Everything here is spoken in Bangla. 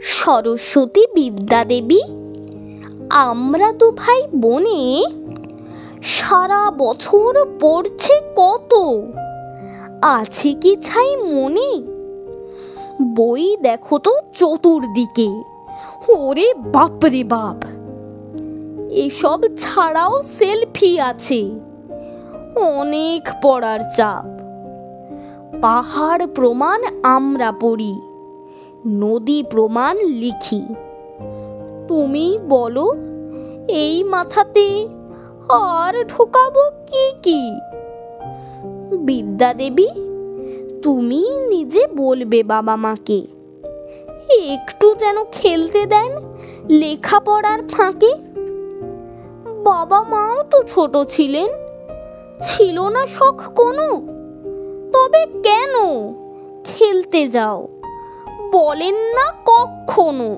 সরস্বতী বিদ্যা দেবী, আমরা তো ভাই বোনে সারা বছর পড়ছে কত, আছে কি ছাই মনে? বই দেখো তো চতুর্দিকে, ওরে বাপরে বাপ! এসব ছাড়াও সেলফি আছে, অনেক পড়ার চাপ। পাহাড় প্রমাণ আমরা পড়ি, নদী প্রমাণ লিখি। তুমি বলো, এই মাথাতে আর ঢোকাবো কি? বিদ্যা দেবী, তুমি নিজে বলবে বাবা মাকে, একটু যেন খেলতে দেন লেখাপড়ার ফাঁকে। বাবা মাও তো ছোট ছিলেন, ছিল না শখ কোনো, তবে কেন খেলতে যাও বলেন না কখনো?